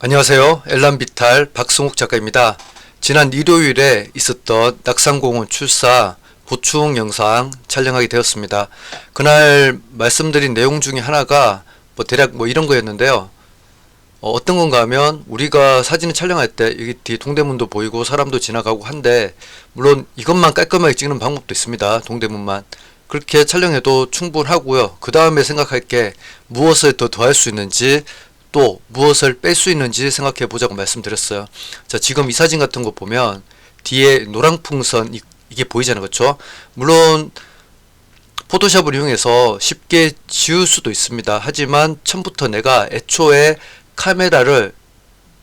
안녕하세요. 엘람비탈 박승욱 작가입니다. 지난 일요일에 있었던 낙산공원 출사 보충 영상 촬영하게 되었습니다. 그날 말씀드린 내용 중에 하나가 대략 이런 거였는데요. 어떤 건가 하면 우리가 사진을 촬영할 때 여기 뒤에 동대문도 보이고 사람도 지나가고 한데, 물론 이것만 깔끔하게 찍는 방법도 있습니다. 동대문만. 그렇게 촬영해도 충분하고요. 그 다음에 생각할 게 무엇을 더 더할 수 있는지, 또 무엇을 뺄 수 있는지 생각해 보자고 말씀드렸어요. 자, 지금 이 사진 같은 거 보면 뒤에 노랑풍선 이게 보이잖아요. 그렇죠? 물론 포토샵을 이용해서 쉽게 지울 수도 있습니다. 하지만 처음부터 내가 애초에 카메라를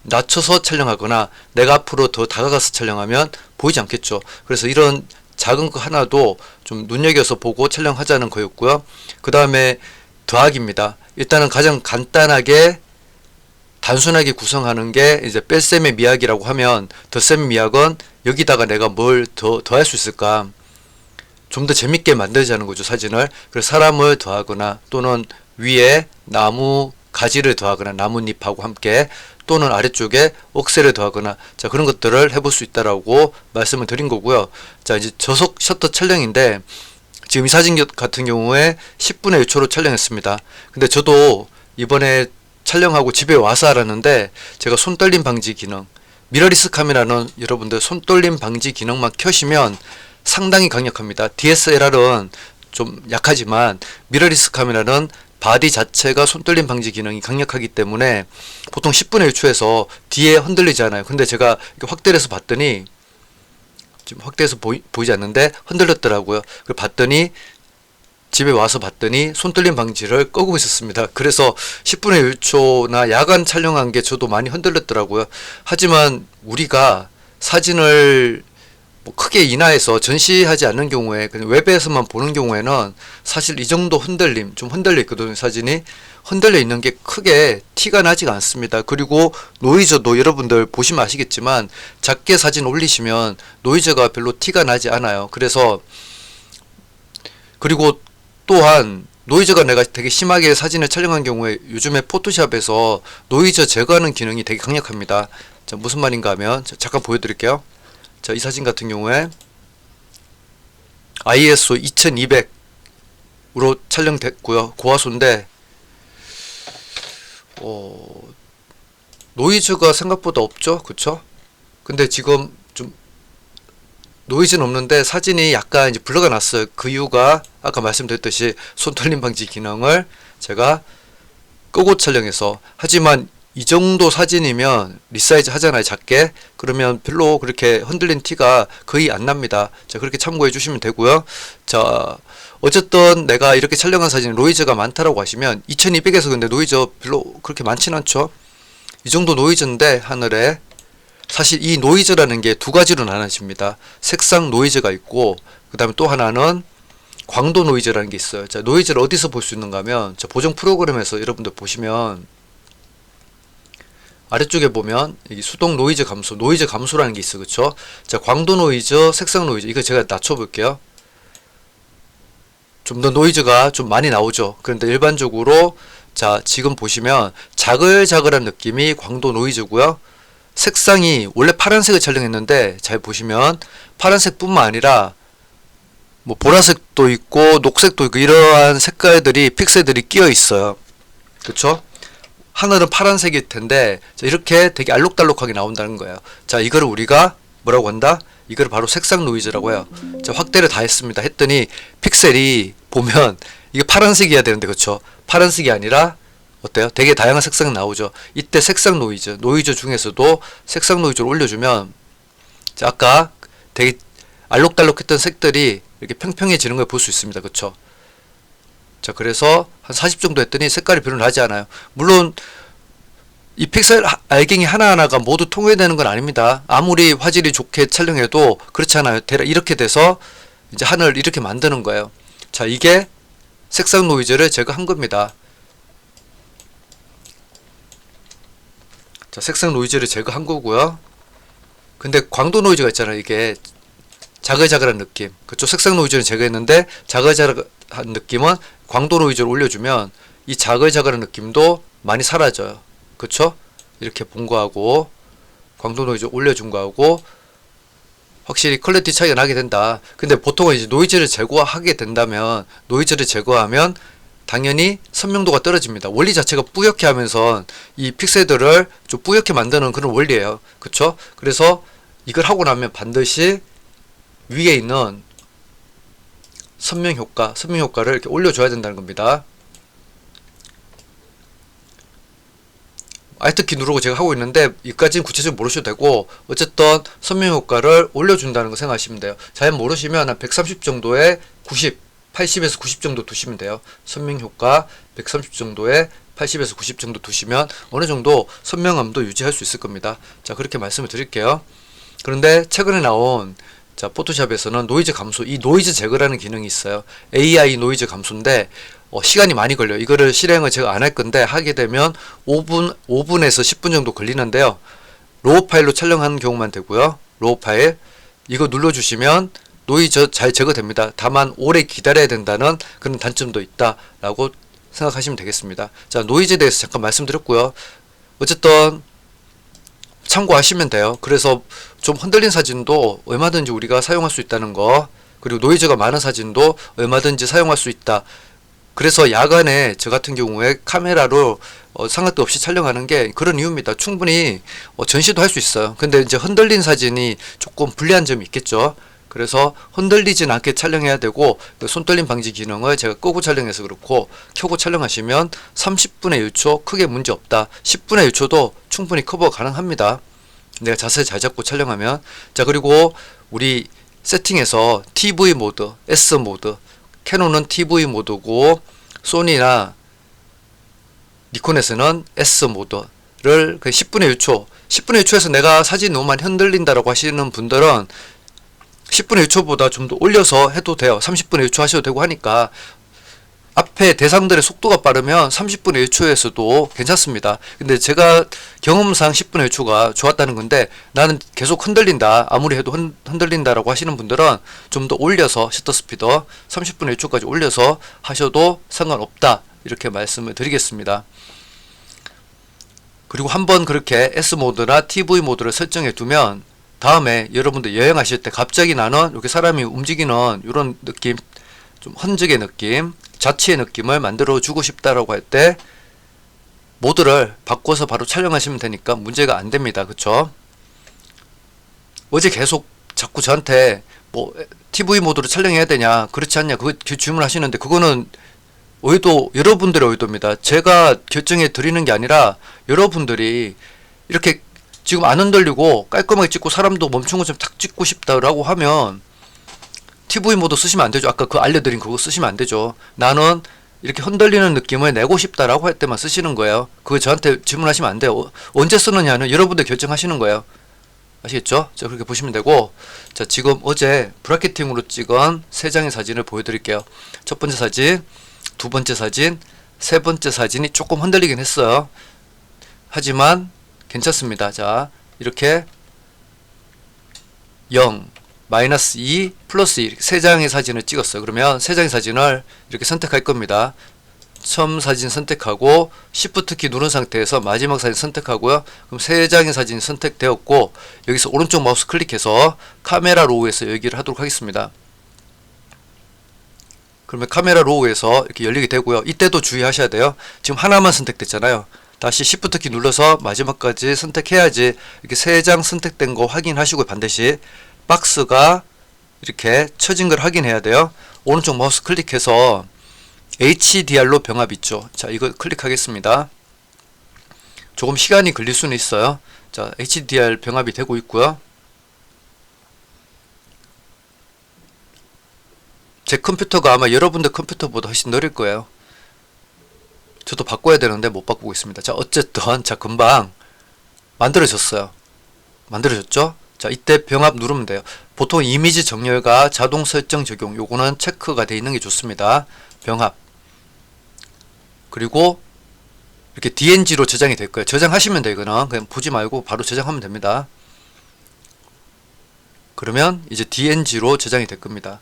낮춰서 촬영하거나 내가 앞으로 더 다가가서 촬영하면 보이지 않겠죠. 그래서 이런 작은 거 하나도 좀 눈여겨서 보고 촬영하자는 거였고요. 그 다음에 더하기입니다. 일단은 가장 간단하게 단순하게 구성하는 게 이제 뺄셈의 미학이라고 하면, 덧셈의 미학은 여기다가 내가 뭘 더할 수 있을까, 좀 더 재밌게 만들자는 거죠, 사진을. 그래서 사람을 더하거나, 또는 위에 나무 가지를 더하거나 나뭇잎하고 함께, 또는 아래쪽에 억새를 더하거나, 자, 그런 것들을 해볼 수 있다라고 말씀을 드린 거고요. 자, 이제 저속 셔터 촬영인데 지금 이 사진 같은 경우에 10분의 1초로 촬영했습니다. 근데 저도 이번에 촬영하고 집에 와서 알았는데, 제가 손떨림 방지 기능, 미러리스 카메라는 여러분들 손떨림 방지 기능만 켜시면 상당히 강력합니다. DSLR은 좀 약하지만 미러리스 카메라는 바디 자체가 손떨림 방지 기능이 강력하기 때문에 보통 10분의 1초에서 뒤에 흔들리지 않아요. 근데 제가 확대를 해서 봤더니, 지금 확대해서 보이지 않는데 흔들렸더라고요. 그걸 봤더니, 집에 와서 봤더니 손떨림 방지를 끄고 있었습니다. 그래서 10분의 1초나 야간 촬영한 게 저도 많이 흔들렸더라고요. 하지만 우리가 사진을 크게 인화해서 전시하지 않는 경우에, 그냥 웹에서만 보는 경우에는 사실 이 정도 흔들림, 좀 흔들려 있거든요. 사진이 흔들려 있는 게 크게 티가 나지가 않습니다. 그리고 노이즈도 여러분들 보시면 아시겠지만 작게 사진 올리시면 노이즈가 별로 티가 나지 않아요. 그리고 또한 노이즈가 내가 되게 심하게 사진을 촬영한 경우에 요즘에 포토샵에서 노이즈 제거하는 기능이 되게 강력합니다. 자, 무슨 말인가 하면 잠깐 보여드릴게요. 자, 이 사진 같은 경우에 ISO 2200으로 촬영됐고요. 고화소인데 노이즈가 생각보다 없죠, 그쵸? 근데 지금 좀 노이즈는 없는데 사진이 약간 이제 블러가 났어요. 그 이유가 아까 말씀드렸듯이 손떨림 방지 기능을 제가 끄고 촬영해서. 하지만 이 정도 사진이면 리사이즈 하잖아요, 작게. 그러면 별로 그렇게 흔들린 티가 거의 안 납니다. 자, 그렇게 참고해 주시면 되고요. 자, 어쨌든 내가 이렇게 촬영한 사진에 노이즈가 많다라고 하시면 2200에서 근데 노이즈 별로 그렇게 많진 않죠. 이 정도 노이즈인데 하늘에, 사실 이 노이즈라는 게 두 가지로 나눠집니다. 색상 노이즈가 있고, 그 다음에 또 하나는 광도 노이즈라는 게 있어요. 자, 노이즈를 어디서 볼 수 있는가 하면, 자, 보정 프로그램에서 여러분들 보시면 아래쪽에 보면 여기 수동 노이즈 감소, 노이즈 감소라는 게 있어요. 그쵸? 자, 광도 노이즈, 색상 노이즈, 이거 제가 낮춰 볼게요. 좀 더 노이즈가 좀 많이 나오죠. 그런데 일반적으로, 자, 지금 보시면 자글자글한 느낌이 광도 노이즈고요. 색상이 원래 파란색을 촬영했는데, 잘 보시면 파란색 뿐만 아니라 보라색도 있고 녹색도 있고 이러한 색깔들이, 픽셀들이 끼어 있어요. 그쵸? 하늘은 파란색일 텐데, 자, 이렇게 되게 알록달록하게 나온다는 거예요. 자, 이거를 우리가 뭐라고 한다? 이거를 바로 색상 노이즈라고 해요. 자, 확대를 다 했습니다. 했더니 픽셀이 보면 이게 파란색이어야 되는데, 그쵸? 파란색이 아니라 어때요? 되게 다양한 색상이 나오죠. 이때 색상 노이즈, 노이즈 중에서도 색상 노이즈를 올려주면, 자, 아까 되게 알록달록했던 색들이 이렇게 평평해지는 걸 볼 수 있습니다. 그쵸? 자, 그래서 한 40 정도 했더니 색깔이 별로 나지 않아요. 물론 이 픽셀 알갱이 하나하나가 모두 통일되는 건 아닙니다. 아무리 화질이 좋게 촬영해도 그렇지 않아요. 이렇게 돼서 이제 하늘을 이렇게 만드는 거예요. 자, 이게 색상 노이즈를 제거한 겁니다. 자, 색상 노이즈를 제거한 거고요. 근데 광도 노이즈가 있잖아요. 이게 자글자글한 느낌. 그쪽 색상 노이즈는 제거했는데, 자글자글한 느낌은 광도 노이즈를 올려주면 이 자글자글한 느낌도 많이 사라져요. 그쵸? 이렇게 본 거하고 광도 노이즈 올려준 거하고 확실히 퀄리티 차이가 나게 된다. 근데 보통은 이제 노이즈를 제거하게 된다면, 노이즈를 제거하면 당연히 선명도가 떨어집니다. 원리 자체가 뿌옇게 하면서 이 픽셀들을 좀 뿌옇게 만드는 그런 원리예요. 그쵸? 그래서 이걸 하고 나면 반드시 위에 있는 선명 효과를 이렇게 올려줘야 된다는 겁니다. Alt 키 누르고 제가 하고 있는데 이까지는 구체적으로 모르셔도 되고, 어쨌든 선명 효과를 올려준다는 거 생각하시면 돼요. 잘 모르시면 한 130 정도에 90, 80에서 90 정도 두시면 돼요. 선명 효과 130 정도에 80에서 90 정도 두시면 어느 정도 선명함도 유지할 수 있을 겁니다. 자, 그렇게 말씀을 드릴게요. 그런데 최근에 나온 포토샵에서는 노이즈 감소, 이 노이즈 제거라는 기능이 있어요. AI 노이즈 감소인데 시간이 많이 걸려요. 이거를 실행을 제가 안 할 건데, 하게 되면 5분에서 10분 정도 걸리는데요. 로우 파일로 촬영하는 경우만 되고요. 로우 파일 이거 눌러주시면 노이즈 잘 제거됩니다. 다만 오래 기다려야 된다는 그런 단점도 있다라고 생각하시면 되겠습니다. 자, 노이즈에 대해서 잠깐 말씀드렸고요. 어쨌든 참고하시면 돼요. 그래서 좀 흔들린 사진도 얼마든지 우리가 사용할 수 있다는 거, 그리고 노이즈가 많은 사진도 얼마든지 사용할 수 있다. 그래서 야간에 저 같은 경우에 카메라로 상관도 없이 촬영하는 게 그런 이유입니다. 충분히 전시도 할 수 있어요. 근데 이제 흔들린 사진이 조금 불리한 점이 있겠죠. 그래서 흔들리진 않게 촬영해야 되고, 손떨림 방지 기능을 제가 끄고 촬영해서 그렇고, 켜고 촬영하시면 30분의 1초 크게 문제 없다. 10분의 1초도 충분히 커버 가능합니다. 내가 자세 잘 잡고 촬영하면. 자, 그리고 우리 세팅에서 TV 모드, S 모드, 캐논은 TV 모드고 소니나 니콘에서는 S 모드를 10분의 1초, 10분의 1초에서 내가 사진이 너무 많이 흔들린다라고 하시는 분들은 10분의 1초보다 좀 더 올려서 해도 돼요. 30분의 1초 하셔도 되고 하니까, 앞에 대상들의 속도가 빠르면 30분의 1초에서도 괜찮습니다. 근데 제가 경험상 10분의 1초가 좋았다는 건데, 나는 계속 흔들린다, 아무리 해도 흔들린다라고 하시는 분들은 좀 더 올려서 셔터 스피더 30분의 1초까지 올려서 하셔도 상관없다, 이렇게 말씀을 드리겠습니다. 그리고 한번 그렇게 S 모드나 TV 모드를 설정해 두면 다음에 여러분들 여행하실 때 갑자기 나는 이렇게 사람이 움직이는 이런 느낌, 좀 흔적의 느낌, 자취의 느낌을 만들어 주고 싶다라고 할 때 모드를 바꿔서 바로 촬영하시면 되니까 문제가 안 됩니다. 그쵸? 어제 계속 자꾸 저한테 뭐 TV 모드로 촬영해야 되냐, 그렇지 않냐, 그거 질문하시는데, 그거는 여러분들의 의도입니다. 제가 결정해 드리는 게 아니라 여러분들이 이렇게 지금 안 흔들리고 깔끔하게 찍고 사람도 멈춘 것처럼 탁 찍고 싶다라고 하면 TV 모드 쓰시면 안 되죠. 아까 그 알려드린 그거 쓰시면 안 되죠. 나는 이렇게 흔들리는 느낌을 내고 싶다라고 할 때만 쓰시는 거예요. 그거 저한테 질문하시면 안 돼요. 언제 쓰느냐는 여러분들 결정하시는 거예요. 아시겠죠? 자, 그렇게 보시면 되고, 자, 지금 어제 브라켓팅으로 찍은 3장의 사진을 보여드릴게요. 첫 번째 사진, 두 번째 사진, 세 번째 사진이 조금 흔들리긴 했어요. 하지만 괜찮습니다. 자, 이렇게 0, 마이너스 2, 플러스 1, 3장의 사진을 찍었어요. 그러면 3장의 사진을 이렇게 선택할 겁니다. 처음 사진 선택하고 Shift 키 누른 상태에서 마지막 사진 선택하고요. 그럼 3장의 사진이 선택되었고, 여기서 오른쪽 마우스 클릭해서 카메라 로우에서 열기를 하도록 하겠습니다. 그러면 카메라 로우에서 이렇게 열리게 되고요. 이때도 주의하셔야 돼요. 지금 하나만 선택됐잖아요. 다시 Shift 키 눌러서 마지막까지 선택해야지 이렇게 3장 선택된 거 확인하시고, 반드시 박스가 이렇게 쳐진 걸 확인해야 돼요. 오른쪽 마우스 클릭해서 HDR로 병합 있죠. 자, 이거 클릭하겠습니다. 조금 시간이 걸릴 수는 있어요. 자, HDR 병합이 되고 있고요. 제 컴퓨터가 아마 여러분들 컴퓨터보다 훨씬 느릴 거예요. 저도 바꿔야 되는데 못 바꾸고 있습니다. 자, 어쨌든 자, 금방 만들어졌어요. 만들어졌죠? 자, 이때 병합 누르면 돼요. 보통 이미지 정렬과 자동 설정 적용, 요거는 체크가 되어 있는 게 좋습니다. 병합. 그리고 이렇게 DNG로 저장이 될 거예요. 저장하시면 돼요. 이거는 그냥 보지 말고 바로 저장하면 됩니다. 그러면 이제 DNG로 저장이 될 겁니다.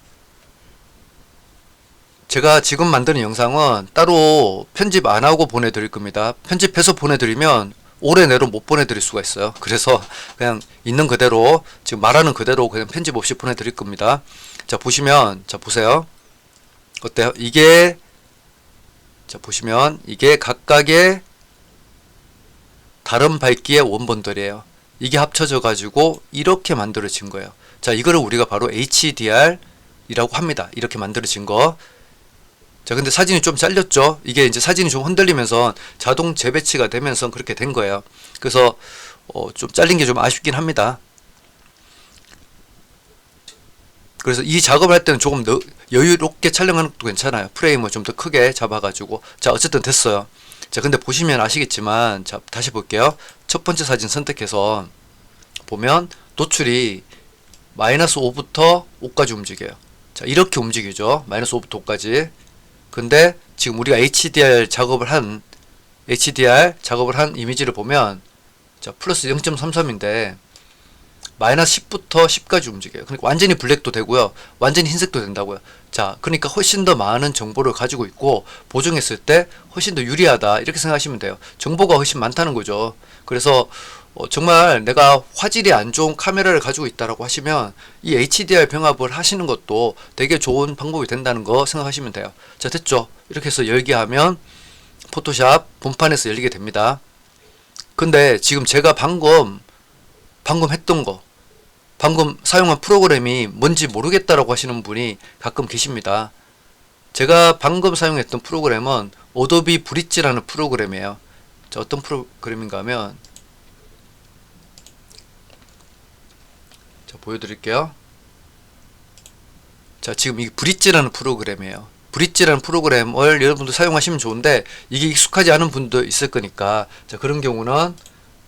제가 지금 만드는 영상은 따로 편집 안 하고 보내드릴 겁니다. 편집해서 보내드리면 올해 내로 못 보내드릴 수가 있어요. 그래서 그냥 있는 그대로 지금 말하는 그대로 그냥 편집 없이 보내드릴 겁니다. 자, 보시면, 자, 보세요. 어때요? 이게, 자, 보시면 이게 각각의 다른 밝기의 원본들이에요. 이게 합쳐져 가지고 이렇게 만들어진 거예요. 자, 이거를 우리가 바로 HDR 이라고 합니다. 이렇게 만들어진 거. 자, 근데 사진이 좀 잘렸죠? 이게 이제 사진이 좀 흔들리면서 자동 재배치가 되면서 그렇게 된 거예요. 그래서 좀 잘린 게 좀 아쉽긴 합니다. 그래서 이 작업을 할 때는 조금 더 여유롭게 촬영하는 것도 괜찮아요. 프레임을 좀 더 크게 잡아가지고. 자, 어쨌든 됐어요. 자, 근데 보시면 아시겠지만, 자, 다시 볼게요. 첫 번째 사진 선택해서 보면 노출이 마이너스 5부터 5까지 움직여요. 자, 이렇게 움직이죠. 마이너스 5부터 5까지. 근데 지금 우리가 HDR 작업을 한 이미지를 보면, 자, 플러스 0.33인데 마이너스 10부터 10까지 움직여요. 그러니까 완전히 블랙도 되고요. 완전히 흰색도 된다고요. 자, 그러니까 훨씬 더 많은 정보를 가지고 있고 보정했을 때 훨씬 더 유리하다. 이렇게 생각하시면 돼요. 정보가 훨씬 많다는 거죠. 그래서 정말 내가 화질이 안 좋은 카메라를 가지고 있다라고 하시면 이 HDR 병합을 하시는 것도 되게 좋은 방법이 된다는 거 생각하시면 돼요. 자, 됐죠? 이렇게 해서 열게 하면 포토샵 본판에서 열리게 됩니다. 근데 지금 제가 방금 했던 거, 방금 사용한 프로그램이 뭔지 모르겠다라고 하시는 분이 가끔 계십니다. 제가 방금 사용했던 프로그램은 어도비 브릿지라는 프로그램이에요. 자, 어떤 프로그램인가 하면, 자, 보여드릴게요. 자, 지금 이 브릿지라는 프로그램이에요. 브릿지라는 프로그램을 여러분도 사용하시면 좋은데 이게 익숙하지 않은 분도 있을 거니까, 자, 그런 경우는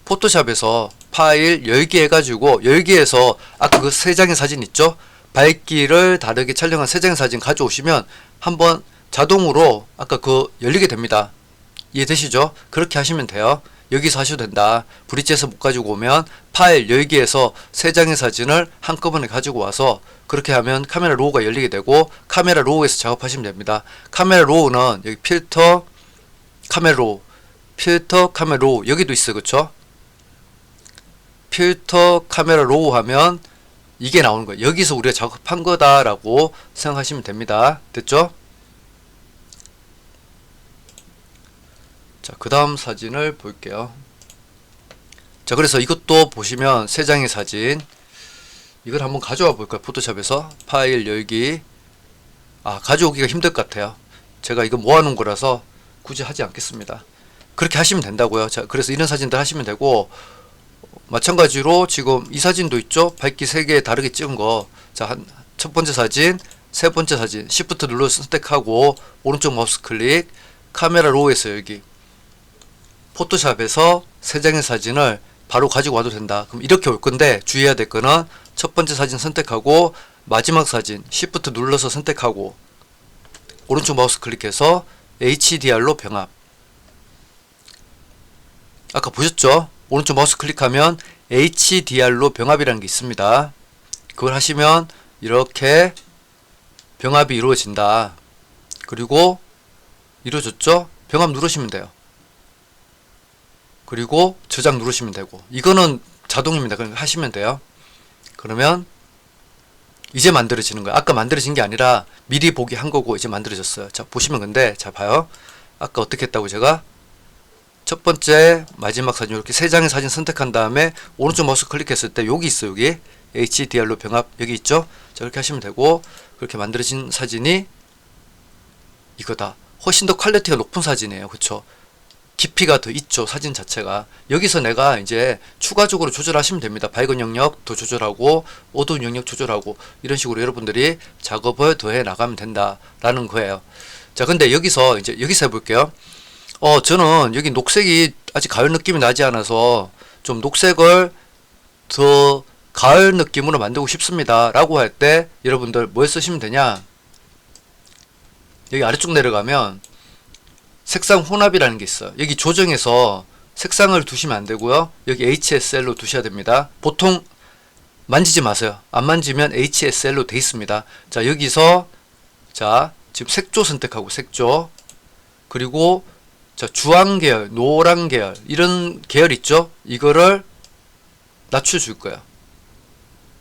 포토샵에서 파일 열기 해가지고 열기에서 아까 그 세 장의 사진 있죠? 밝기를 다르게 촬영한 세 장의 사진 가져오시면 한번 자동으로 아까 그 열리게 됩니다. 이해되시죠? 그렇게 하시면 돼요. 여기서 하셔도 된다. 브릿지에서 못 가지고 오면 파일 열기에서 세 장의 사진을 한꺼번에 가지고 와서 그렇게 하면 카메라 로우가 열리게 되고 카메라 로우에서 작업하시면 됩니다. 카메라 로우는 여기 필터 카메라 로우, 필터 카메라 로우 여기도 있어요. 그쵸? 필터 카메라 로우 하면 이게 나오는 거예요. 여기서 우리가 작업한 거다라고 생각하시면 됩니다. 됐죠? 자, 그 다음 사진을 볼게요. 자, 그래서 이것도 보시면 세 장의 사진, 이걸 한번 가져와 볼까요? 포토샵에서 파일 열기. 가져오기가 힘들 것 같아요. 제가 이거 모아놓은 거라서 굳이 하지 않겠습니다. 그렇게 하시면 된다고요. 자, 그래서 이런 사진들 하시면 되고, 마찬가지로 지금 이 사진도 있죠? 밝기 3개 다르게 찍은 거. 자, 첫 번째 사진, 세 번째 사진, Shift 눌러서 선택하고 오른쪽 마우스 클릭, 카메라 로우에서 열기. 포토샵에서 세 장의 사진을 바로 가지고 와도 된다. 그럼 이렇게 올 건데 주의해야 될 거는 첫 번째 사진 선택하고 마지막 사진 Shift 눌러서 선택하고 오른쪽 마우스 클릭해서 HDR로 병합. 아까 보셨죠? 오른쪽 마우스 클릭하면 HDR로 병합이라는 게 있습니다. 그걸 하시면 이렇게 병합이 이루어진다. 그리고 이루어졌죠? 병합 누르시면 돼요. 그리고 저장 누르시면 되고, 이거는 자동입니다. 그러니까 하시면 돼요. 그러면 이제 만들어지는 거예요. 아까 만들어진 게 아니라 미리 보기 한 거고 이제 만들어졌어요. 자, 보시면 근데 자 봐요. 아까 어떻게 했다고 제가 첫 번째 마지막 사진 이렇게 세 장의 사진 선택한 다음에 오른쪽 마우스 클릭했을 때 여기 있어요. 여기 HDR로 병합 여기 있죠. 자, 그렇게 하시면 되고, 그렇게 만들어진 사진이 이거다. 훨씬 더 퀄리티가 높은 사진이에요. 그쵸? 깊이가 더 있죠. 사진 자체가. 여기서 내가 이제 추가적으로 조절하시면 됩니다. 밝은 영역 더 조절하고 어두운 영역 조절하고 이런 식으로 여러분들이 작업을 더해 나가면 된다라는 거예요. 자, 근데 여기서 해볼게요. 저는 여기 녹색이 아직 가을 느낌이 나지 않아서 좀 녹색을 더 가을 느낌으로 만들고 싶습니다 라고 할 때 여러분들 뭘 쓰시면 되냐, 여기 아래쪽 내려가면 색상 혼합이라는 게 있어요. 여기 조정해서 색상을 두시면 안 되고요. 여기 HSL로 두셔야 됩니다. 보통 만지지 마세요. 안 만지면 HSL로 돼 있습니다. 자, 여기서 자 지금 색조 선택하고 색조, 그리고 자, 주황 계열, 노랑 계열, 이런 계열 있죠? 이거를 낮춰줄 거예요.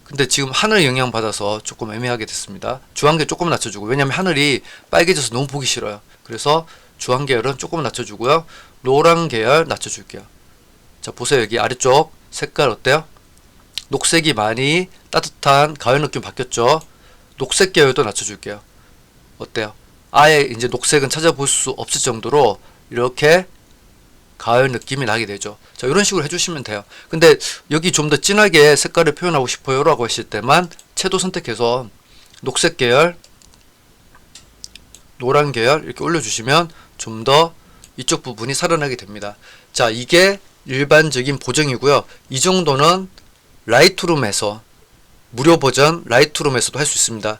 근데 지금 하늘 영향 받아서 조금 애매하게 됐습니다. 주황 계열 조금 낮춰주고, 왜냐면 하늘이 빨개져서 너무 보기 싫어요. 그래서 주황 계열은 조금 낮춰주고요. 노랑 계열 낮춰줄게요. 자, 보세요. 여기 아래쪽 색깔 어때요? 녹색이 많이 따뜻한 가을 느낌 바뀌었죠? 녹색 계열도 낮춰줄게요. 어때요? 아예 이제 녹색은 찾아볼 수 없을 정도로 이렇게 가을 느낌이 나게 되죠. 자, 이런 식으로 해주시면 돼요. 근데 여기 좀 더 진하게 색깔을 표현하고 싶어요 라고 하실 때만 채도 선택해서 녹색 계열, 노란 계열 이렇게 올려주시면 좀 더 이쪽 부분이 살아나게 됩니다. 자, 이게 일반적인 보정이고요. 이 정도는 라이트룸에서, 무료 버전 라이트룸에서도 할 수 있습니다.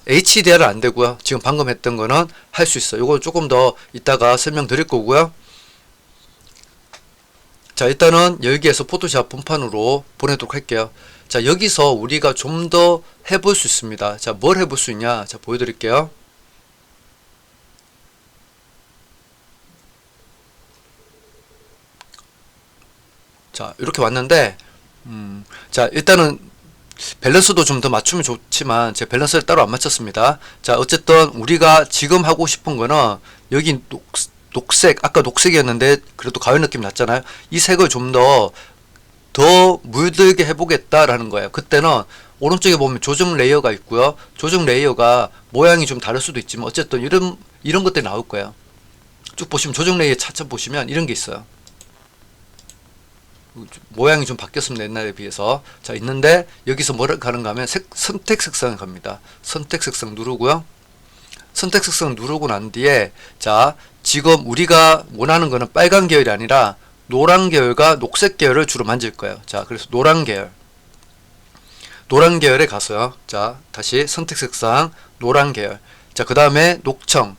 HDR은 안 되고요. 지금 방금 했던 거는 할 수 있어요. 이거 조금 더 이따가 설명드릴 거고요. 자, 일단은 여기에서 포토샵 본판으로 보내도록 할게요. 자, 여기서 우리가 좀 더 해볼 수 있습니다. 자, 뭘 해볼 수 있냐? 자, 보여드릴게요. 자, 이렇게 왔는데, 자, 일단은 밸런스도 좀 더 맞추면 좋지만 제 밸런스를 따로 안 맞췄습니다. 자, 어쨌든 우리가 지금 하고 싶은 거는 여기 녹색, 아까 녹색이었는데 그래도 가을 느낌 났잖아요. 이 색을 좀 더 물들게 해보겠다라는 거예요. 그때는 오른쪽에 보면 조정 레이어가 있고요. 조정 레이어가 모양이 좀 다를 수도 있지만 어쨌든 이런 것들이 나올 거예요. 쭉 보시면 조정 레이어 찾아보시면 이런 게 있어요. 모양이 좀 바뀌었습니다. 옛날에 비해서. 자, 있는데 여기서 뭐를 가는가 하면 선택 색상을 갑니다. 선택 색상 누르고요. 선택 색상 누르고 난 뒤에, 자, 지금 우리가 원하는 거는 빨간 계열이 아니라 노란 계열과 녹색 계열을 주로 만질 거예요. 자, 그래서 노란 계열, 노란 계열에 가서요. 자, 다시 선택 색상 노란 계열. 자, 그 다음에 녹청.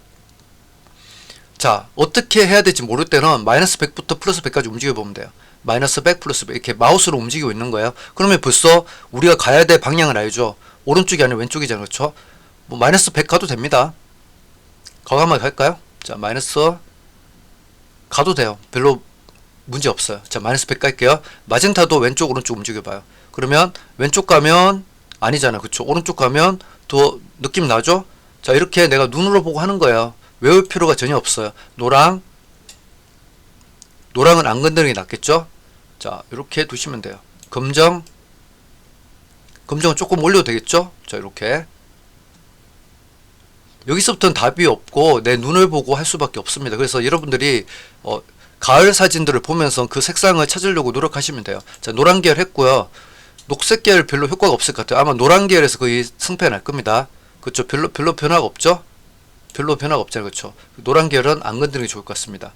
자, 어떻게 해야 될지 모를 때는 마이너스 100부터 플러스 100까지 움직여 보면 돼요. 마이너스 100 플러스 100 이렇게 마우스로 움직이고 있는 거예요. 그러면 벌써 우리가 가야 될 방향을 알죠. 오른쪽이 아니라 왼쪽이잖아요. 그렇죠? 뭐 마이너스 100 가도 됩니다. 과감하게 갈까요? 자, 마이너스 가도 돼요. 별로 문제 없어요. 자, 마이너스 100 갈게요. 마젠타도 왼쪽 오른쪽 움직여 봐요. 그러면 왼쪽 가면 아니잖아요. 그쵸? 오른쪽 가면 더 느낌 나죠? 자, 이렇게 내가 눈으로 보고 하는 거예요. 외울 필요가 전혀 없어요. 노랑은 안 건드리는 게 낫겠죠? 자, 이렇게 두시면 돼요. 검정은 조금 올려도 되겠죠? 자, 이렇게. 여기서부터는 답이 없고 내 눈을 보고 할 수밖에 없습니다. 그래서 여러분들이 가을 사진들을 보면서 그 색상을 찾으려고 노력하시면 돼요. 자, 노란 계열 했고요. 녹색 계열 별로 효과가 없을 것 같아요. 아마 노란 계열에서 거의 승패가 날 겁니다. 그렇죠? 별로 변화가 없죠? 별로 변화가 없잖아요. 그렇죠? 노란 계열은 안 건드리는 게 좋을 것 같습니다.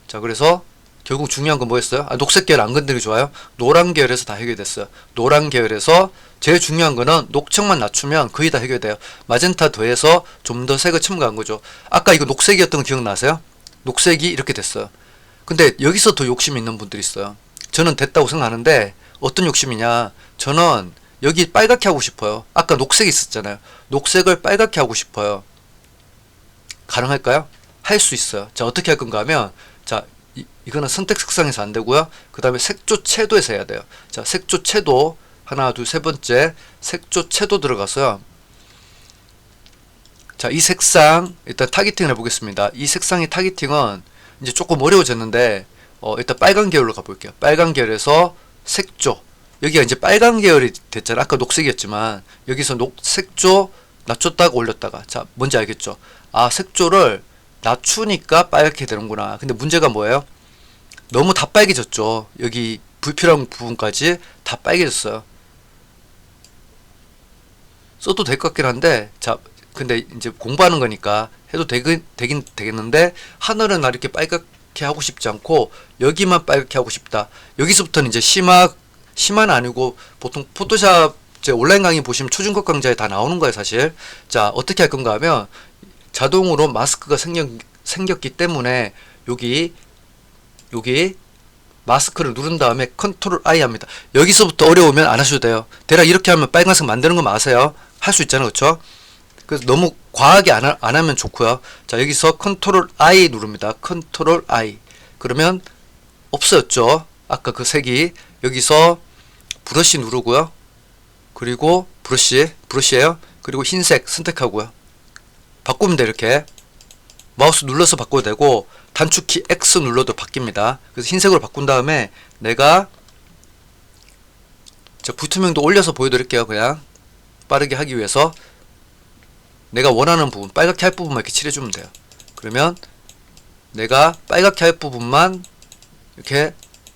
자, 그래서 결국 중요한 건 뭐였어요? 녹색 계열 안 건드리기 좋아요. 노란 계열에서 다 해결됐어요. 노란 계열에서 제일 중요한 거는 녹청만 낮추면 거의 다 해결돼요. 마젠타 더해서 좀 더 색을 첨가한 거죠. 아까 이거 녹색이었던 거 기억나세요? 녹색이 이렇게 됐어요. 근데 여기서 더 욕심이 있는 분들이 있어요. 저는 됐다고 생각하는데 어떤 욕심이냐? 저는 여기 빨갛게 하고 싶어요. 아까 녹색이 있었잖아요. 녹색을 빨갛게 하고 싶어요. 가능할까요? 할 수 있어요. 자, 어떻게 할 건가 하면, 자, 이거는 선택 색상에서 안 되고요. 그 다음에 색조 채도에서 해야 돼요. 자, 색조 채도 하나, 둘, 세 번째 색조 채도 들어가서요. 자, 이 색상 일단 타겟팅을 해보겠습니다. 이 색상의 타겟팅은 이제 조금 어려워졌는데 일단 빨간 계열로 가볼게요. 빨간 계열에서 색조, 여기가 이제 빨간 계열이 됐잖아. 아까 녹색이었지만 여기서 색조 낮췄다가 올렸다가, 자, 뭔지 알겠죠? 색조를 낮추니까 빨갛게 되는구나. 근데 문제가 뭐예요? 너무 다 빨개졌죠. 여기 불필요한 부분까지 다 빨개졌어요. 써도 될 것 같긴 한데, 자, 근데 이제 공부하는 거니까 해도 되긴 되겠는데, 하늘은 나 이렇게 빨갛게 하고 싶지 않고 여기만 빨갛게 하고 싶다. 여기서부터는 이제 심화는 아니고 보통 포토샵 제 온라인 강의 보시면 초중급 강좌에 다 나오는 거예요, 사실. 자, 어떻게 할 건가 하면 자동으로 마스크가 생겼기 때문에 여기 마스크를 누른 다음에 컨트롤 I 합니다. 여기서부터 어려우면 안 하셔도 돼요. 대략 이렇게 하면 빨간색 만드는 거 아세요? 할 수 있잖아요. 그쵸? 그래서 너무 과하게 안 하면 좋고요. 자, 여기서 컨트롤 I 누릅니다. 컨트롤 I. 그러면 없어졌죠. 아까 그 색이. 여기서 브러쉬 누르고요. 그리고 브러쉬예요. 그리고 흰색 선택하고요. 바꾸면 돼. 이렇게 마우스 눌러서 바꿔도 되고 단축키 X 눌러도 바뀝니다. 그래서 흰색으로 바꾼 다음에 내가 부투명도 올려서 보여드릴게요. 그냥 빠르게 하기 위해서 내가 원하는 부분, 빨갛게 할 부분만 이렇게 칠해주면 돼요. 그러면 내가 빨갛게 할 부분만 이렇게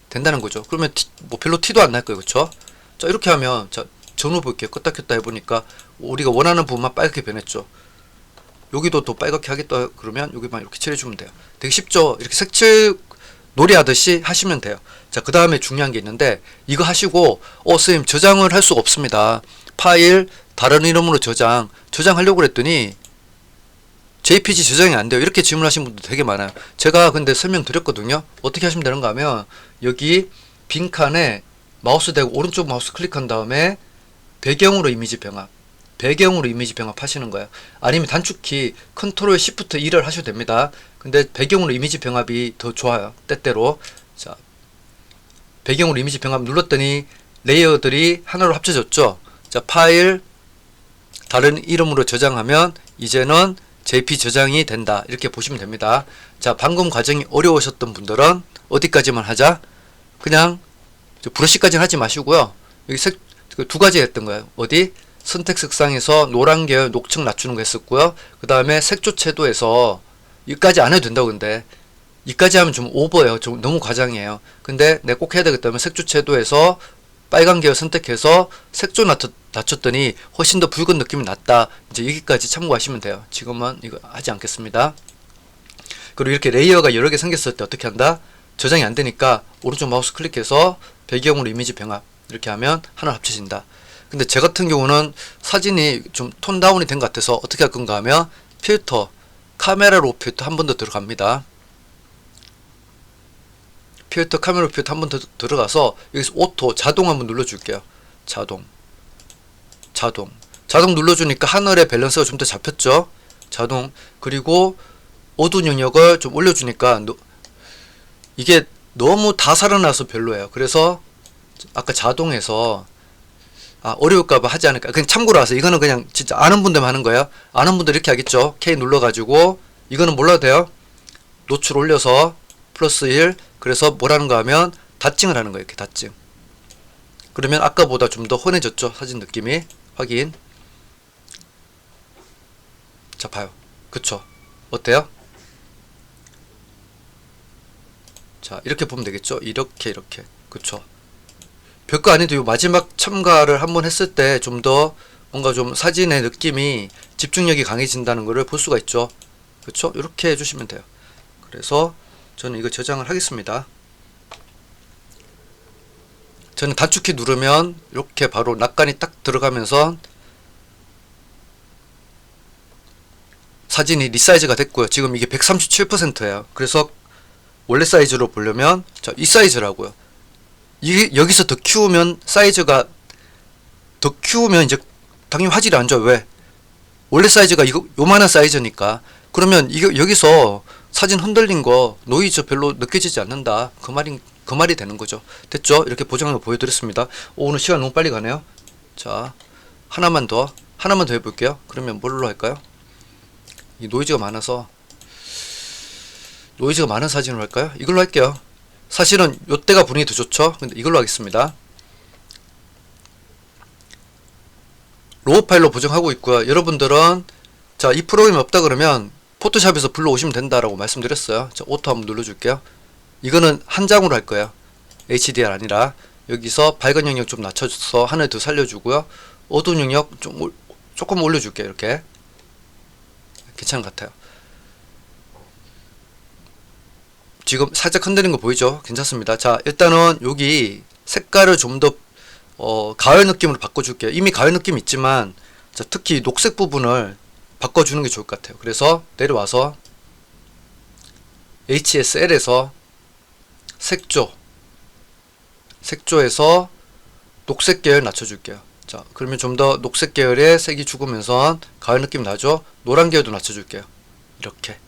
된다는 거죠. 그러면 뭐 별로 티도 안 날 거예요. 그쵸? 자, 이렇게 하면, 자, 전후 볼게요. 껐다 켰다 해보니까 우리가 원하는 부분만 빨갛게 변했죠. 여기도 또 빨갛게 하겠다 그러면 여기만 이렇게 칠해주면 돼요. 되게 쉽죠? 이렇게 색칠 놀이 하듯이 하시면 돼요. 자, 그 다음에 중요한 게 있는데, 이거 하시고 선생님 저장을 할 수가 없습니다. 파일 다른 이름으로 저장하려고 그랬더니 JPG 저장이 안 돼요. 이렇게 질문하신 분들 되게 많아요. 제가 근데 설명드렸거든요. 어떻게 하시면 되는가 하면 여기 빈칸에 마우스 대고 오른쪽 마우스 클릭한 다음에 배경으로 이미지 병합 하시는 거예요. 아니면 단축키 컨트롤 시프트 2를 하셔도 됩니다. 근데 배경으로 이미지 병합이 더 좋아요. 때때로. 자, 배경으로 이미지 병합 눌렀더니 레이어들이 하나로 합쳐졌죠. 자, 파일 다른 이름으로 저장하면 이제는 JP 저장이 된다. 이렇게 보시면 됩니다. 자, 방금 과정이 어려우셨던 분들은 어디까지만 하자? 그냥 브러쉬까지는 하지 마시고요. 여기 색 두 가지 했던 거예요. 어디? 선택 색상에서 노란 계열 녹층 낮추는 거 했었고요. 그 다음에 색조 채도에서 이까지 안 해도 된다고. 근데 이까지 하면 좀 오버예요. 좀 너무 과장이에요. 근데 내가 꼭 해야 되겠다면 색조 채도에서 빨간 계열 선택해서 색조 낮췄더니 훨씬 더 붉은 느낌이 났다. 이제 여기까지 참고하시면 돼요. 지금은 이거 하지 않겠습니다. 그리고 이렇게 레이어가 여러 개 생겼을 때 어떻게 한다? 저장이 안 되니까 오른쪽 마우스 클릭해서 배경으로 이미지 병합 이렇게 하면 하나 합쳐진다. 근데 제 같은 경우는 사진이 좀 톤 다운이 된 것 같아서 어떻게 할 건가 하면 필터, 카메라 로 필터 한 번 더 들어갑니다. 필터, 카메라 로 필터 한 번 더 들어가서 여기서 오토, 자동 한번 눌러줄게요. 자동 눌러주니까 하늘의 밸런스가 좀 더 잡혔죠. 자동. 그리고 어두운 영역을 좀 올려주니까 이게 너무 다 살아나서 별로예요. 그래서 아까 자동에서 어려울까봐 하지 않을까. 그냥 참고로 하세요. 이거는 그냥 진짜 아는 분들만 하는 거예요. 아는 분들 이렇게 하겠죠. K 눌러가지고 이거는 몰라도 돼요. 노출 올려서 플러스 1. 그래서 뭐라는가 하면 닷징을 하는 거예요. 이렇게 닷징. 그러면 아까보다 좀 더 환해졌죠. 사진 느낌이. 확인. 자, 봐요. 그쵸? 어때요? 자, 이렇게 보면 되겠죠? 이렇게. 그쵸? 별거 아닌데 요 마지막 첨가를 한번 했을 때 좀 더 뭔가 좀 사진의 느낌이 집중력이 강해진다는 것을 볼 수가 있죠. 그쵸? 이렇게 해주시면 돼요. 그래서 저는 이거 저장을 하겠습니다. 저는 단축키 누르면 이렇게 바로 낙관이 딱 들어가면서 사진이 리사이즈가 됐고요. 지금 이게 137%예요. 그래서 원래 사이즈로 보려면 자, 이 사이즈라고요. 이게 여기서 더 키우면 사이즈가 더 키우면 이제 당연히 화질이 안 좋아요. 왜? 원래 사이즈가 이거 요만한 사이즈니까. 그러면 이거 여기서 사진 흔들린 거 노이즈 별로 느껴지지 않는다. 그 말이 되는 거죠. 됐죠? 이렇게 보정한 거 보여드렸습니다. 오늘 시간 너무 빨리 가네요. 자, 하나만 더 해볼게요. 그러면 뭘로 할까요? 이 노이즈가 많은 사진으로 할까요? 이걸로 할게요. 사실은 요때가 분위기 더 좋죠. 근데 이걸로 하겠습니다. 로우 파일로 보정하고 있고요. 여러분들은 자, 이 프로그램이 없다 그러면 포토샵에서 불러오시면 된다라고 말씀드렸어요. 자, 오토 한번 눌러줄게요. 이거는 한 장으로 할 거예요. HDR 아니라. 여기서 밝은 영역 좀 낮춰서 하늘 더 살려주고요. 어두운 영역 조금 올려줄게요. 이렇게. 괜찮은 것 같아요. 지금 살짝 흔드는 거 보이죠? 괜찮습니다. 자, 일단은 여기 색깔을 좀 더 가을 느낌으로 바꿔줄게요. 이미 가을 느낌 있지만 자, 특히 녹색 부분을 바꿔주는 게 좋을 것 같아요. 그래서 내려와서 HSL에서 색조에서 녹색 계열 낮춰줄게요. 자, 그러면 좀 더 녹색 계열의 색이 죽으면서 가을 느낌 나죠? 노란 계열도 낮춰줄게요. 이렇게.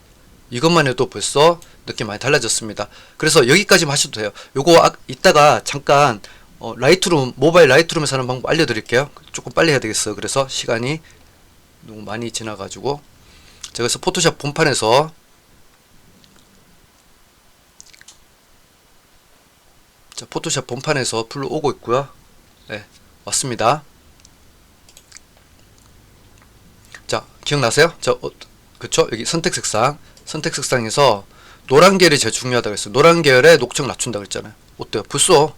이것만 해도 벌써 느낌 많이 달라졌습니다. 그래서 여기까지만 하셔도 돼요. 요거 이따가 잠깐 라이트룸, 모바일 라이트룸에서 하는 방법 알려드릴게요. 조금 빨리 해야 되겠어요. 그래서 시간이 너무 많이 지나가지고. 자, 그래서 포토샵 본판에서 자, 포토샵 본판에서 불러오고 있고요. 네, 왔습니다. 자, 기억나세요? 그쵸? 여기 선택 색상에서 노란 계열이 제일 중요하다고 했어요. 노란 계열에 녹청 낮춘다고 했잖아요. 어때요? 벌써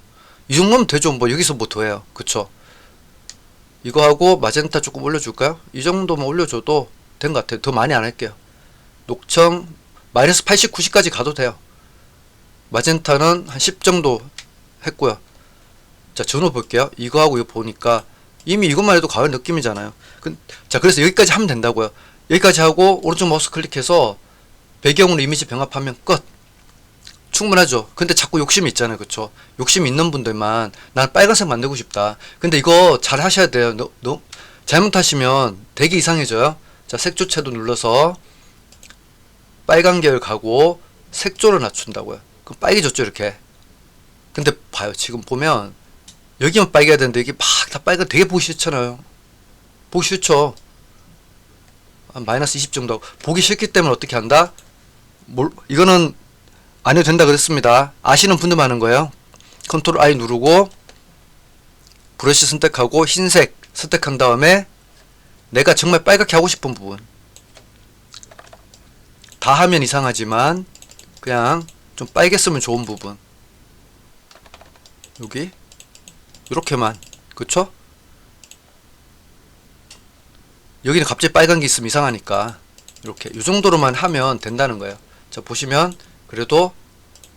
이 정도면 되죠. 뭐 여기서 뭐 더 해요. 그쵸? 이거 하고 마젠타 조금 올려줄까요? 이 정도만 올려줘도 된 것 같아요. 더 많이 안 할게요. 녹청 마이너스 80, 90까지 가도 돼요. 마젠타는 한 10 정도 했고요. 자, 전후 볼게요. 이거 하고 이거 보니까 이미 이것만 해도 가을 느낌이잖아요. 자, 그래서 여기까지 하면 된다고요. 여기까지 하고 오른쪽 마우스 클릭해서 배경으로 이미지 병합하면 끝. 충분하죠. 근데 자꾸 욕심이 있잖아요. 그쵸? 욕심 있는 분들만 난 빨간색 만들고 싶다. 근데 이거 잘 하셔야 돼요. 잘못하시면 되게 이상해져요. 자, 색조채도 눌러서 빨간 계열 가고 색조를 낮춘다고요. 그럼 빨개졌죠, 이렇게. 근데 봐요. 지금 보면 여기만 빨개야 되는데 이게 막 다 빨간, 되게 보기 싫잖아요. 보기 싫죠. 한 마이너스 20 정도 하고. 보기 싫기 때문에 어떻게 한다? 이거는 안 해도 된다 그랬습니다. 아시는 분들만 하는 거예요. 컨트롤 I 누르고 브러쉬 선택하고 흰색 선택한 다음에 내가 정말 빨갛게 하고 싶은 부분, 다 하면 이상하지만 그냥 좀 빨갰으면 좋은 부분, 여기 요렇게만, 그쵸? 여기는 갑자기 빨간 게 있으면 이상하니까 이렇게 요 정도로만 하면 된다는 거예요. 자, 보시면 그래도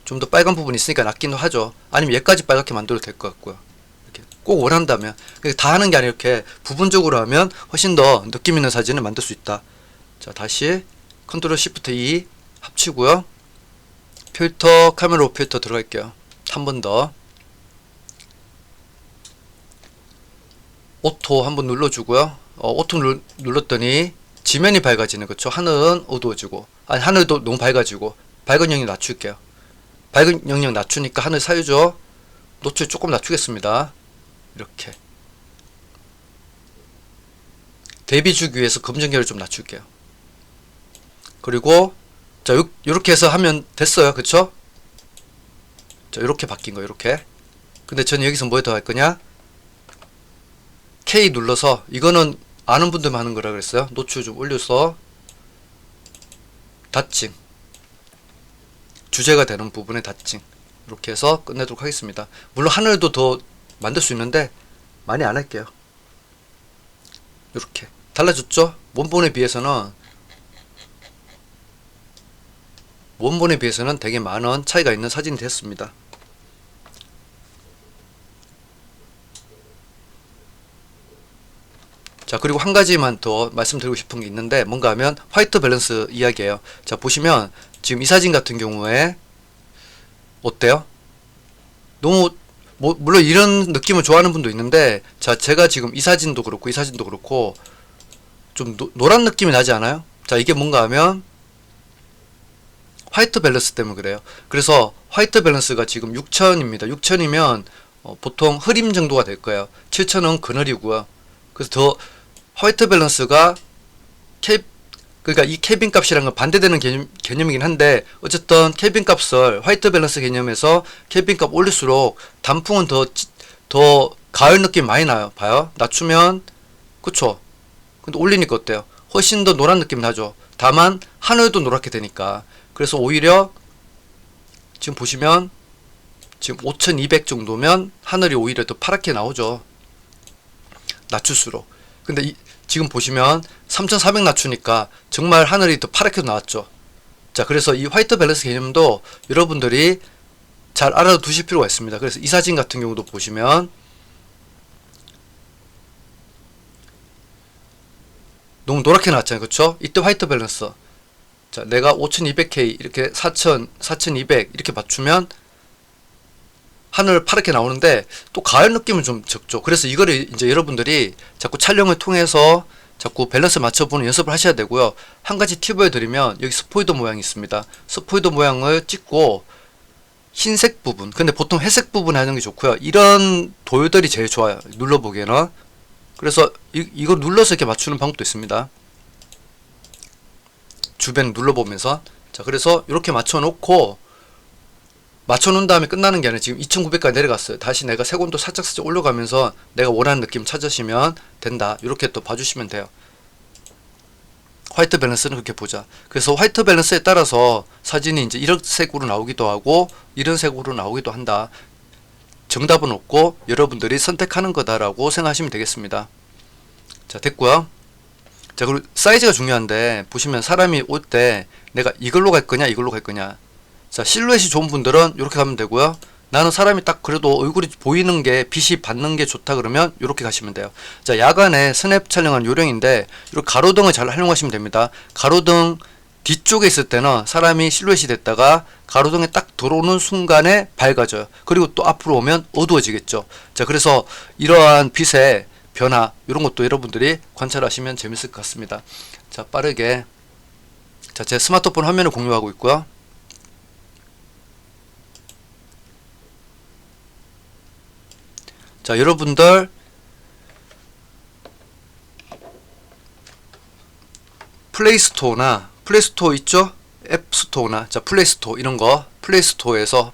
좀 더 빨간 부분이 있으니까 낫기도 하죠. 아니면 얘까지 빨갛게 만들어도 될 것 같고요. 이렇게 꼭 원한다면. 다 하는 게 아니라 이렇게 부분적으로 하면 훨씬 더 느낌 있는 사진을 만들 수 있다. 자, 다시 컨트롤 시프트 E 합치고요. 필터, 카메라 로 필터 들어갈게요. 한 번 더. 오토 한번 눌러주고요. 오토 눌렀더니 지면이 밝아지네. 그쵸? 하늘은 어두워지고, 아니, 하늘도 너무 밝아지고. 밝은 영역 낮출게요. 밝은 영역 낮추니까 하늘 사유죠. 노출 조금 낮추겠습니다. 이렇게 대비 주기 위해서 검정 계열 좀 낮출게요. 그리고 자, 요렇게 해서 하면 됐어요. 그쵸? 자, 요렇게 바뀐 거, 요렇게. 근데 저는 여기서 뭐에 더 할 거냐? K 눌러서, 이거는 아는 분들만 하는 거라 그랬어요. 노출 좀 올려서 닫징, 주제가 되는 부분에 닫징, 이렇게 해서 끝내도록 하겠습니다. 물론 하늘도 더 만들 수 있는데 많이 안 할게요. 이렇게 달라졌죠? 원본에 비해서는 되게 많은 차이가 있는 사진이 됐습니다. 자, 그리고 한 가지만 더 말씀드리고 싶은 게 있는데, 뭔가 하면 화이트 밸런스 이야기예요. 자, 보시면 지금 이 사진 같은 경우에 어때요? 너무 물론 이런 느낌을 좋아하는 분도 있는데, 자, 제가 지금 이 사진도 그렇고 이 사진도 그렇고 좀 노란 느낌이 나지 않아요? 자, 이게 뭔가 하면 화이트 밸런스 때문에 그래요. 그래서 화이트 밸런스가 지금 6000입니다. 6000이면 보통 흐림 정도가 될 거예요. 7000은 그늘이고요. 그래서 더 화이트 밸런스가 그러니까 이 켈빈 값이랑 건 반대되는 개념이긴 한데, 어쨌든 켈빈 값을 화이트 밸런스 개념에서 켈빈 값 올릴수록 단풍은 더 가을 느낌 많이 나요. 봐요. 낮추면, 그쵸? 근데 올리니까 어때요? 훨씬 더 노란 느낌 나죠. 다만 하늘도 노랗게 되니까. 그래서 오히려 지금 보시면 지금 5200 정도면 하늘이 오히려 더 파랗게 나오죠. 낮출수록. 근데 지금 보시면 3400 낮추니까 정말 하늘이 더 파랗게 나왔죠. 자, 그래서 이 화이트 밸런스 개념도 여러분들이 잘 알아두실 필요가 있습니다. 그래서 이 사진 같은 경우도 보시면 너무 노랗게 나왔잖아요. 그쵸? 이때 화이트 밸런스. 자, 내가 5200K 이렇게 4000, 4200 이렇게 맞추면 하늘 파랗게 나오는데 또 가을 느낌은 좀 적죠. 그래서 이거를 이제 여러분들이 자꾸 촬영을 통해서 자꾸 밸런스 맞춰보는 연습을 하셔야 되고요. 한 가지 팁을 드리면 여기 스포이더 모양이 있습니다. 스포이더 모양을 찍고 흰색 부분, 근데 보통 회색 부분 하는 게 좋고요. 이런 돌들이 제일 좋아요. 눌러보기에는. 그래서 이걸 눌러서 이렇게 맞추는 방법도 있습니다. 주변 눌러보면서. 자, 그래서 이렇게 맞춰놓고 맞춰놓은 다음에 끝나는 게 아니라 지금 2900까지 내려갔어요. 다시 내가 색온도 살짝 올려가면서 내가 원하는 느낌 찾으시면 된다. 이렇게 또 봐주시면 돼요. 화이트 밸런스는 그렇게 보자. 그래서 화이트 밸런스에 따라서 사진이 이제 이런 색으로 나오기도 하고 이런 색으로 나오기도 한다. 정답은 없고 여러분들이 선택하는 거다라고 생각하시면 되겠습니다. 자, 됐고요. 자, 그리고 사이즈가 중요한데 보시면 사람이 올 때 내가 이걸로 갈 거냐 이걸로 갈 거냐. 자, 실루엣이 좋은 분들은 이렇게 가면 되고요. 나는 사람이 딱 그래도 얼굴이 보이는 게 빛이 받는 게 좋다 그러면 이렇게 가시면 돼요. 자, 야간에 스냅 촬영한 요령인데 이렇게 가로등을 잘 활용하시면 됩니다. 가로등 뒤쪽에 있을 때는 사람이 실루엣이 됐다가 가로등에 딱 들어오는 순간에 밝아져요. 그리고 또 앞으로 오면 어두워지겠죠. 자, 그래서 이러한 빛의 변화 이런 것도 여러분들이 관찰하시면 재밌을 것 같습니다. 자, 빠르게 자, 제 스마트폰 화면을 공유하고 있고요. 자, 여러분들 플레이스토어나 플레이스토어 있죠? 앱스토어나 자, 플레이스토어 이런거 플레이스토어에서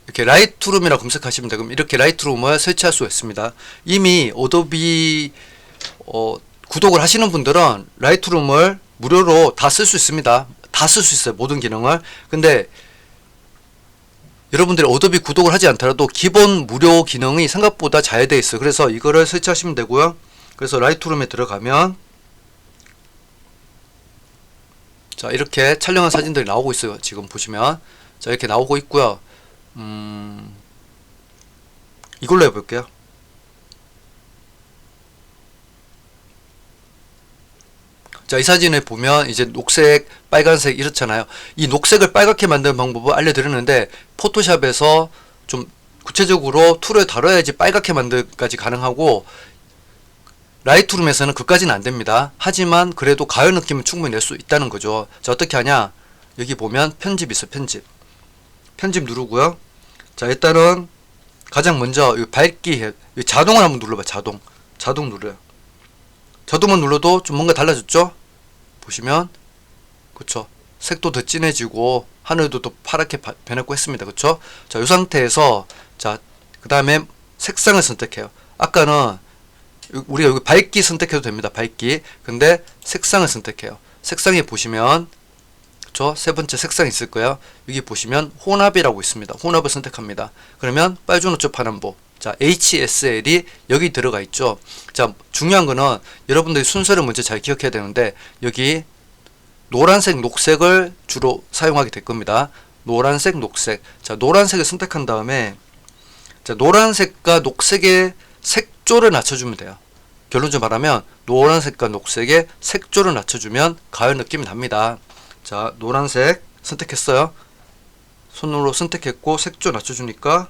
이렇게 라이트룸이라 검색하시면 되고 이렇게 라이트룸을 설치할 수가 있습니다. 이미 어도비 구독을 하시는 분들은 라이트룸을 무료로 다 쓸 수 있습니다. 다 쓸 수 있어요. 모든 기능을. 근데 여러분들이 어도비 구독을 하지 않더라도 기본 무료 기능이 생각보다 잘 되어 있어요. 그래서 이거를 설치하시면 되고요. 그래서 라이트룸에 들어가면 자, 이렇게 촬영한 사진들이 나오고 있어요. 지금 보시면 자, 이렇게 나오고 있고요. 이걸로 해볼게요. 자, 이 사진을 보면 이제 녹색, 빨간색 이렇잖아요. 이 녹색을 빨갛게 만드는 방법을 알려드렸는데 포토샵에서 좀 구체적으로 툴을 다뤄야지 빨갛게 만들기까지 가능하고 라이트룸에서는 그까지는 안됩니다. 하지만 그래도 가을 느낌은 충분히 낼 수 있다는 거죠. 자, 어떻게 하냐, 여기 보면 편집 있어요. 편집 누르고요. 자, 일단은 가장 먼저 이 밝기 자동을 한번 눌러봐. 자동 눌러요. 자동만 눌러도 좀 뭔가 달라졌죠? 보시면 그쵸, 색도 더 진해지고 하늘도 더 파랗게 변했고 했습니다. 그쵸? 자, 이 상태에서 자, 그 다음에 색상을 선택해요. 아까는 우리가 여기 밝기 선택해도 됩니다. 밝기. 근데 색상을 선택해요. 색상에 보시면 그쵸, 세 번째 색상 있을 거예요. 여기 보시면 혼합이라고 있습니다. 혼합을 선택합니다. 그러면 빨주노초 파남보, 자, HSL이 여기 들어가 있죠. 자, 중요한 거는 여러분들이 순서를 먼저 잘 기억해야 되는데 여기 노란색, 녹색을 주로 사용하게 될 겁니다. 노란색, 녹색. 자, 노란색을 선택한 다음에 자, 노란색과 녹색의 색조를 낮춰주면 돼요. 결론적으로 말하면 노란색과 녹색의 색조를 낮춰주면 가을 느낌이 납니다. 자, 노란색 선택했어요. 손으로 선택했고 색조 낮춰주니까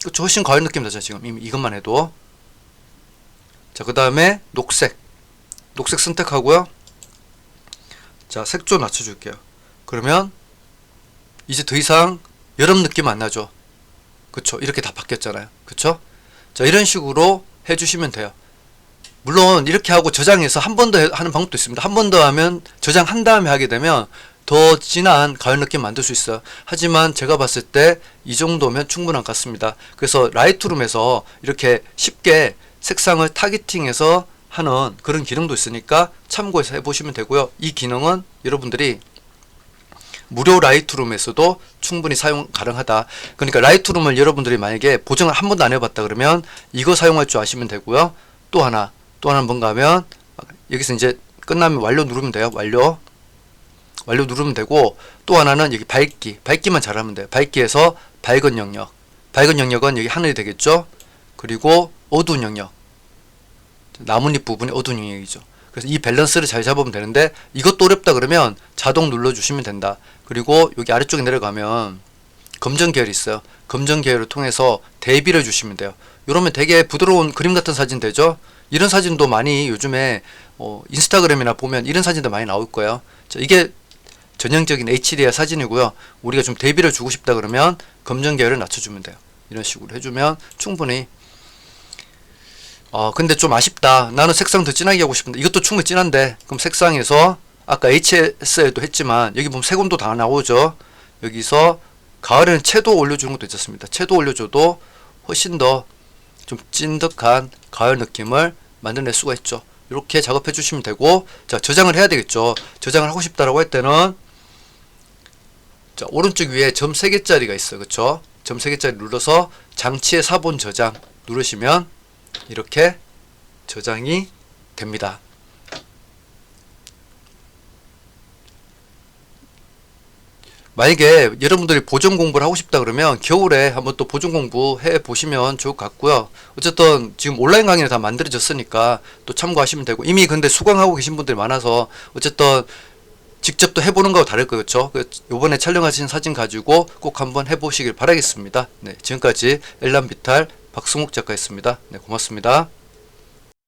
그쵸, 훨씬 가을 느낌 나죠. 지금 이미 이것만 해도. 자, 그 다음에 녹색 선택하고요. 자, 색조 낮춰줄게요. 그러면 이제 더 이상 여름 느낌 안 나죠. 그쵸, 이렇게 다 바뀌었잖아요. 그쵸. 자, 이런 식으로 해주시면 돼요. 물론 이렇게 하고 저장해서 한 번 더 하는 방법도 있습니다. 한 번 더 하면 저장한 다음에 하게 되면 더 진한 가을 느낌 만들 수 있어요. 하지만 제가 봤을 때 이 정도면 충분한 것 같습니다. 그래서 라이트룸에서 이렇게 쉽게 색상을 타겟팅해서 하는 그런 기능도 있으니까 참고해서 해보시면 되고요. 이 기능은 여러분들이 무료 라이트룸에서도 충분히 사용 가능하다. 그러니까 라이트룸을 여러분들이 만약에 보정을 한 번도 안 해봤다 그러면 이거 사용할 줄 아시면 되고요. 또 하나는 뭔가 하면 여기서 이제 끝나면 완료 누르면 돼요. 완료 누르면 되고, 또 하나는 여기 밝기만 잘하면 돼요. 밝기에서 밝은 영역은 여기 하늘이 되겠죠. 그리고 어두운 영역, 나뭇잎 부분이 어두운 영역이죠. 그래서 이 밸런스를 잘 잡으면 되는데 이것도 어렵다 그러면 자동 눌러주시면 된다. 그리고 여기 아래쪽에 내려가면 검정 계열이 있어요. 검정 계열을 통해서 대비를 주시면 돼요. 이러면 되게 부드러운 그림 같은 사진 되죠? 이런 사진도 많이 요즘에 인스타그램이나 보면 이런 사진도 많이 나올 거예요. 자, 이게 전형적인 HDR 사진이고요. 우리가 좀 대비를 주고 싶다 그러면 검정 계열을 낮춰주면 돼요. 이런 식으로 해주면 충분히. 근데 좀 아쉽다. 나는 색상 더 진하게 하고 싶은데 이것도 충분히 진한데, 그럼 색상에서 아까 HS에도 했지만 여기 보면 색온도 다 나오죠. 여기서 가을에는 채도 올려주는 것도 있었습니다. 채도 올려줘도 훨씬 더 좀 찐득한 가을 느낌을 만들어낼 수가 있죠. 이렇게 작업해 주시면 되고, 자, 저장을 해야 되겠죠. 저장을 하고 싶다라고 할 때는, 자, 오른쪽 위에 점 3개짜리가 있어요. 그쵸? 점 3개짜리 눌러서 장치의 사본 저장 누르시면 이렇게 저장이 됩니다. 만약에 여러분들이 보존 공부를 하고 싶다 그러면 겨울에 한번 또 보존 공부 해 보시면 좋을 것 같고요. 어쨌든 지금 온라인 강의는 다 만들어졌으니까 또 참고하시면 되고, 이미 근데 수강하고 계신 분들이 많아서 어쨌든 직접 또 해보는 거하고 다를 거예요. 그렇죠? 요번에 촬영하신 사진 가지고 꼭 한번 해보시길 바라겠습니다. 네, 지금까지 엘람비탈 박승욱 작가였습니다. 네, 고맙습니다.